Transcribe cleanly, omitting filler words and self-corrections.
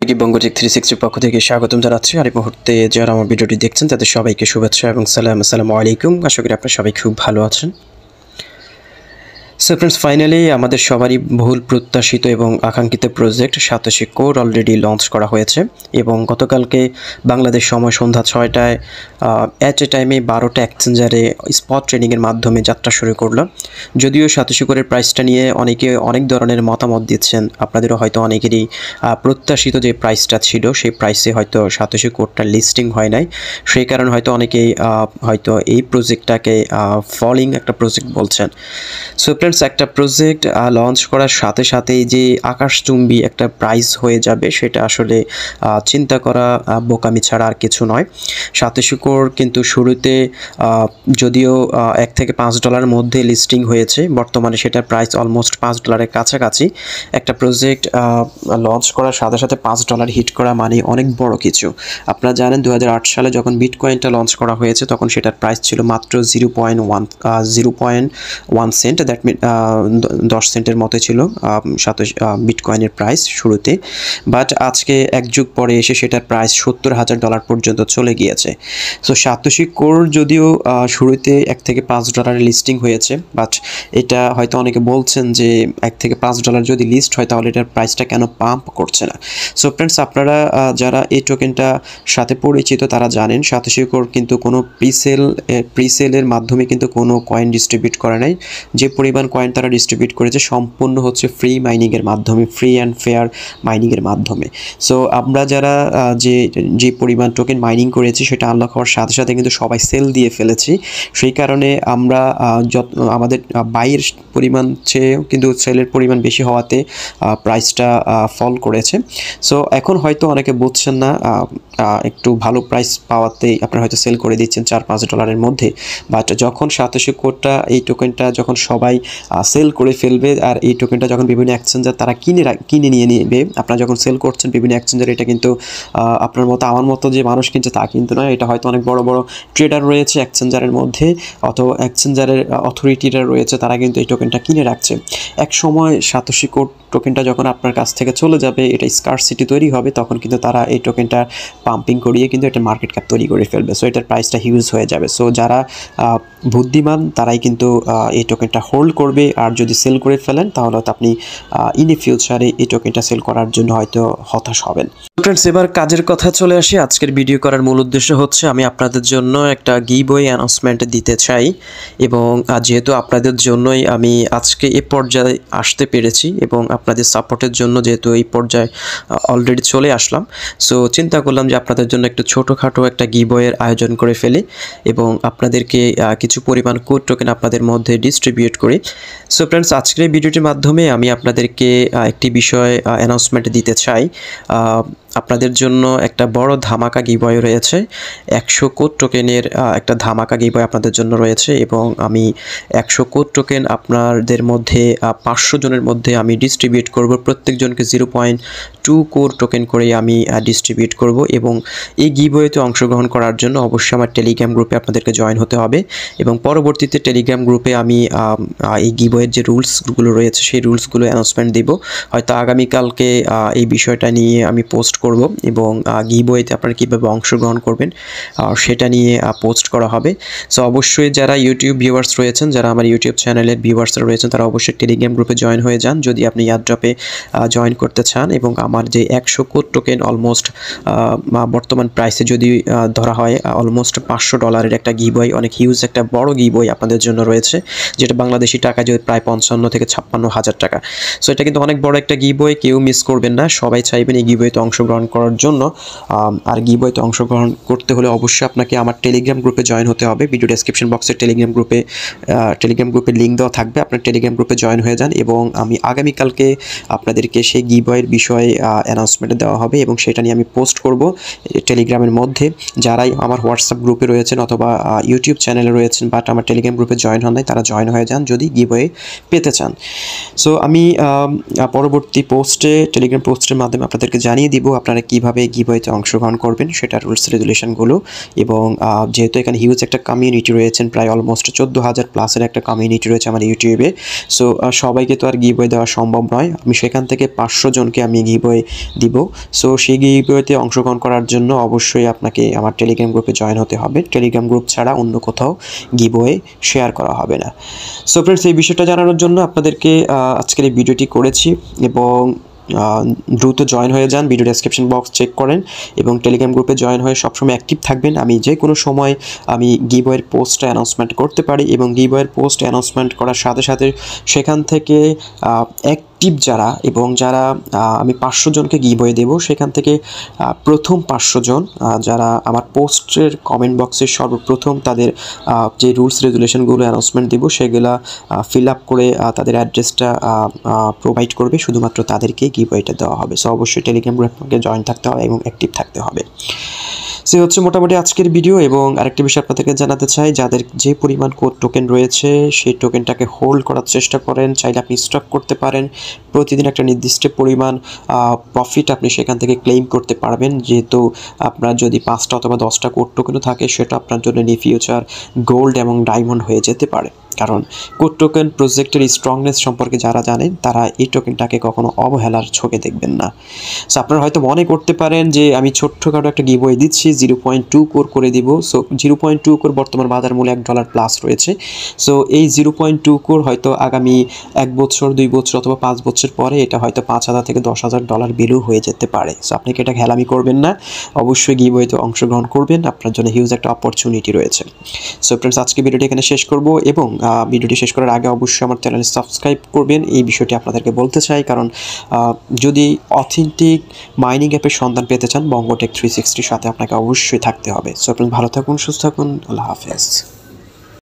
সবাইকে বঙ্গটেক 360 পক্ষ থেকে স্বাগতম জানাচ্ছি। আর এই মুহূর্তে যারা আমার ভিডিওটি দেখছেন তাদের সবাইকে শুভেচ্ছা এবং আসসালামু আলাইকুম। আশা করি আপনারা সবাই খুব ভালো আছেন। সো ফ্রেন্ডস, ফাইনালি আমাদের সবারই বহুল প্রত্যাশিত এবং আকাঙ্ক্ষিত project Satoshi core already launch করা হয়েছে এবং গতকালকে বাংলাদেশ সময় সন্ধ্যা 6টায় অ্যাট এ টাইমে 12টা এক্সচেঞ্জারে স্পট ট্রেডিংয়ের মাধ্যমে যাত্রা শুরু করলো। যদিও সাতোশি কোরের প্রাইসটা নিয়ে অনেকে অনেক ধরনের মতামত দিচ্ছেন, আপনাদেরও হয়তো অনেকেরই প্রত্যাশিত যে প্রাইসটা ছিল সেই প্রাইসে হয়তো সাতোশি কোরটা লিস্টিং হয় নাই, সেই কারণে হয়তো অনেকেই হয়তো এই প্রজেক্টটাকে ফলিং একটা প্রজেক্ট বলছেন। সো ফ্রেন্ডস, একটা প্রজেক্ট লঞ্চ করার সাথে সাথেই যে আকাশচুম্বী একটা প্রাইস হয়ে যাবে সেটা আসলে চিন্তা করা বোকামি ছাড়া আর কিছু নয়। সাতোশি কোর কিন্তু শুরুতে যদিও $1 থেকে $5 মধ্যে লিস্টিং হয়েছে, বর্তমানে সেটার প্রাইস অলমোস্ট $5 কাছাকাছি। একটা প্রজেক্ট লঞ্চ করার সাথে সাথে $5 হিট করা মানে অনেক বড় কিছু। আপনারা জানেন 2008 সালে যখন বিটকয়েনটা লঞ্চ করা হয়েছে তখন সেটার প্রাইস ছিল মাত্র 0.1 সেন্ট, দ্যাট মিন 10 সেন্টের মতো ছিল বিটকয়েনের প্রাইস শুরুতে। বাট আজকে এক যুগ পরে এসে সেটার প্রাইস $70,000 পর্যন্ত চলে গিয়েছে। সো সাতোশি কোর যদিও শুরুতে $1 থেকে $5 লিস্টিং হয়েছে, বাট এটা হয়তো অনেকে বলছেন যে $1 থেকে $5 যদি লিস্ট হয় তাহলে এটার প্রাইসটা কেন পাম্প করছে না। সো ফ্রেন্ডস, আপনারা যারা এই টোকেনটা সাথে পরিচিত তারা জানেন সাতোশি কোর কিন্তু কোনো প্রিসেলের মাধ্যমে কিন্তু কোনো কয়েন ডিস্ট্রিবিউট করে নাই। যে পরিমাণ কয়েন তারা ডিস্ট্রিবিউট করেছে সম্পূর্ণ হচ্ছে ফ্রি মাইনিংয়ের মাধ্যমে, ফ্রি অ্যান্ড ফেয়ার মাইনিংয়ের মাধ্যমে। সো আমরা যারা যে পরিমাণ টোকেন মাইনিং করেছি সেটা আনলক হওয়ার সাথে সাথে কিন্তু সবাই সেল দিয়ে ফেলেছি। সেই কারণে আমরা আমাদের বাইয়ের পরিমাণ চেয়েও কিন্তু সেলের পরিমাণ বেশি হওয়াতে প্রাইসটা ফল করেছে। সো এখন হয়তো অনেকে বুঝছেন না, একটু ভালো প্রাইস পাওয়াতেই আপনারা হয়তো সেল করে দিচ্ছেন $4-5 মধ্যে। বাট যখন সাতোশি কোরটা এই টোকেনটা যখন সবাই সেল করে ফেলবে আর এই টোকেনটা যখন বিভিন্ন এক্সচেঞ্জার তারা কিনে নিয়ে নেবে, আপনারা যখন সেল করছেন বিভিন্ন এক্সচেঞ্জার, এটা কিন্তু আপনার মতো আমার মতো যে মানুষ কিনছে তা কিন্তু নয়। এটা হয়তো অনেক বড় বড় ট্রেডার রয়েছে এক্সচেঞ্জারের মধ্যে, অথবা এক্সচেঞ্জারের অথরিটিরা রয়েছে, তারা কিন্তু এই টোকেনটা কিনে রাখছে। এক সময় সাতোশি কোর টোকেনটা যখন আপনার কাছ থেকে চলে যাবে, এটা স্কারসিটি তৈরি হবে, তখন কিন্তু তারা এই টোকেনটা পাম্পিং করিয়ে কিন্তু এটা মার্কেট ক্যাপ তৈরি করে ফেলবে। সো এটার প্রাইসটা হিউজ হয়ে যাবে। সো যারা বুদ্ধিমান তারাই কিন্তু এই টোকেনটা হোল্ড করবে, আর যদি সেল করে ফেলেন তাহলে হয়তো আপনি ইন ফিউচারে এই টোকেনটা সেল করার জন্য হয়তো হতাশ হবেন। ফ্রেন্ডস, এবার কাজের কথা চলে আসি। আজকের ভিডিও করার মূল উদ্দেশ্য হচ্ছে আমি আপনাদের জন্য একটা গিভওয়ে অ্যানাউন্সমেন্ট দিতে চাই, এবং যেহেতু আপনাদের জন্যই আমি আজকে এই পর্যায়ে আসতে পেরেছি এবং আপনাদের সাপোর্টের জন্য যেহেতু এই পর্যায়ে অলরেডি চলে আসলাম, সো চিন্তা করলাম যে আপনাদের জন্য একটু ছোটোখাটো একটা গিভওয়ের আয়োজন করে ফেলি এবং আপনাদেরকে কিছু পরিমাণ কোড টোকেন আপনাদের মধ্যে ডিস্ট্রিবিউট করি। সো ফ্রেন্ডস, আজকের এই ভিডিওটির মাধ্যমে আমি আপনাদেরকে একটি বিষয় অ্যানাউন্সমেন্ট দিতে চাই। আপনাদের জন্য একটা বড় ধামাকা গিভওয়ে রয়েছে, 100 কোড টোকেনের একটা ধামাকা গিভওয়ে আপনাদের জন্য রয়েছে, এবং আমি 100 কোড টোকেন আপনাদের মধ্যে 500 জনের মধ্যে আমি ডিস্ট্রিবিউট করব। প্রত্যেকজনকে 0.2 কোড টোকেন করে আমি ডিস্ট্রিবিউট করব। এবং এই গিভওয়েতে অংশগ্রহণ করার জন্য অবশ্যই আমার টেলিগ্রাম গ্রুপে আপনাদেরকে জয়েন হতে হবে, এবং পরবর্তীতে টেলিগ্রাম গ্রুপে আমি এই গিভওয়ের যে রুলসগুলো রয়েছে সেই রুলসগুলো অ্যানাউন্সমেন্ট দিব। হয়তো আগামীকালকে এই বিষয়টা নিয়ে আমি পোস্ট করব, এবং গিভওয়েতে আপনারা কীভাবে অংশগ্রহণ করবেন সেটা নিয়ে পোস্ট করা হবে। সো অবশ্যই যারা ইউটিউব ভিউয়ার্স রয়েছেন, যারা আমার ইউটিউব চ্যানেলের ভিউয়ার্সরা রয়েছেন, তারা অবশ্যই টেলিগ্রাম গ্রুপে জয়েন হয়ে যান যদি আপনি এয়ারড্রপে জয়েন করতে চান। এবং আমার যে 100 কোড টোকেন অলমোস্ট বর্তমান প্রাইসে যদি ধরা হয় অলমোস্ট $500 একটা গিভওয়ে, অনেক হিউজ একটা বড় গিভওয়ে আপনাদের জন্য রয়েছে, যেটা বাংলাদেশি টাকা যদি প্রায় 55 থেকে 56 হাজার টাকা। সো এটা কিন্তু অনেক বড় একটা গিভওয়ে, কেউ মিস করবেন না, সবাই চাইবেন এই গিভওয়েতে অংশগ্রহণ করার জন্য। আর গিভওয়েতে অংশগ্রহণ করতে হলে অবশ্যই আপনাকে আমার টেলিগ্রাম গ্রুপে জয়েন হতে হবে। ভিডিও ডেসক্রিপশন বক্সে টেলিগ্রাম গ্রুপের লিঙ্ক দেওয়া থাকবে, আপনার টেলিগ্রাম গ্রুপে জয়েন হয়ে যান, এবং আমি আগামীকালকে আপনাদেরকে সেই গিভওয়ের বিষয়ে অ্যানাউন্সমেন্ট দেওয়া হবে এবং সেটা নিয়ে আমি পোস্ট করব টেলিগ্রামের মধ্যে। যারাই আমার হোয়াটসঅ্যাপ গ্রুপে রয়েছেন অথবা ইউটিউব চ্যানেলে রয়েছেন বাট আমার টেলিগ্রাম গ্রুপে জয়েন হন নাই, তারা জয়েন হয়ে যান যদি গিভওয়ে পেতে চান। সো আমি পরবর্তী টেলিগ্রাম পোস্টের মাধ্যমে আপনাদেরকে জানিয়ে দিব আপনারা কীভাবে গিভওয়েতে অংশগ্রহণ করবেন সেটা রুলস রেগুলেশনগুলো, এবং যেহেতু এখানে হিউজ একটা কমিউনিটি রয়েছেন, প্রায় অলমোস্ট 14,000 প্লাসের একটা কমিউনিটি রয়েছে আমার ইউটিউবে। সো সবাইকে তো আর গিভওয়ে দেওয়া সম্ভব নয়, আমি সেখান থেকে 500 জনকে আমি গিভওয়ে দিব। সো সেই গিভওয়েতে অংশগ্রহণ করার জন্য অবশ্যই আপনাকে আমার টেলিগ্রাম গ্রুপে জয়েন হতে হবে। টেলিগ্রাম গ্রুপ ছাড়া অন্য কোথাও গিভওয়ে শেয়ার করা হবে না। সো ফ্রেন্ডস, এই বিষয়টা জানানোর জন্য আপনাদেরকে আজকের এই ভিডিওটি করেছি, এবং দ্রুত জয়েন হয়ে যান, ভিডিও ডেসক্রিপশন বক্স চেক করেন এবং টেলিগ্রাম গ্রুপে জয়েন হয়ে সবসময় অ্যাক্টিভ থাকবেন। আমি যে কোনো সময় আমি গিভওয়ের পোস্টটা অ্যানাউন্সমেন্ট করতে পারি, এবং গিভওয়ের পোস্ট অ্যানাউন্সমেন্ট করার সাথে সাথে সেখান থেকে অ্যাক্টিভ যারা, এবং যারা আমি 500 জনকে গিভওয়ে দেব, সেখান থেকে প্রথম 500 জন যারা আমার পোস্টের কমেন্ট বক্সে সর্বপ্রথম তাদের যে রুলস রেগুলেশনগুলো অ্যানাউন্সমেন্ট দেব সেগুলো ফিল আপ করে তাদের অ্যাড্রেসটা প্রোভাইড করবে, শুধুমাত্র তাদেরকেই গিভওয়েটা দেওয়া হবে। সো অবশ্যই টেলিগ্রাম গ্রুপে জয়েন থাকতে হবে এবং অ্যাক্টিভ থাকতে হবে। সে হচ্ছে মোটামুটি আজকের ভিডিও। এবং আরেকটা বিষয় আপনাদেরকে জানাতে চাই, যাদের যে পরিমাণ কোড টোকেন রয়েছে সেই টোকেনটাকে হোল্ড করার চেষ্টা করেন, চাইলে আপনি স্টক করতে পারেন। প্রতিদিন একটা নির্দিষ্ট পরিমাণ প্রফিট আপনি সেখান থেকে ক্লেম করতে পারবেন, যেহেতু আপনার যদি 5টা অথবা 10টা কোড টোকেনও থাকে সেটা আপনার জন্য ইন ফিউচার গোল্ড এবং ডায়মন্ড হয়ে যেতে পারে। কারণ কোড টোকেন প্রজেক্টের স্ট্রংনেস সম্পর্কে যারা জানেন তারা এই টোকেনটাকে কখনো অবহেলার চোখে দেখবেন না। সো আপনারা হয়তো মনে করতে পারেন যে আমি ছোট্টখাটো একটা গিভওয়ে দিচ্ছি, 0.2 কোর করে দিব। সো 0.2 কোর বর্তমান বাজার মূল্য $1 প্লাস রয়েছে। সো এই 0.2 কোর হয়তো আগামী 1 বছর 2 বছর অথবা 5 বছর পরে এটা হয়তো $5,000 থেকে $10,000 ভ্যালু হয়ে যেতে পারে। সো আপনি কি এটা হেলামি করবেন না, অবশ্যই গিভওয়েতে অংশগ্রহণ করবেন, আপনার জন্য হিউজ একটা অপরচুনিটি রয়েছে। সো ফ্রেন্ডস, আজকে ভিডিওটি এখানে শেষ করব, এবং ভিডিওটি শেষ করার আগে অবশ্যই আমার চ্যানেলে সাবস্ক্রাইব করবেন। এই বিষয়টি আপনাদেরকে বলতে চাই, কারণ যদি অথেন্টিক মাইনিং অ্যাপের সন্ধান পেতে চান বঙ্গটেক 360 সাথে আপনাকে অবশ্যই থাকতে হবে। সো আপনারা ভালো থাকুন, সুস্থ থাকুন, আল্লাহ হাফেজ।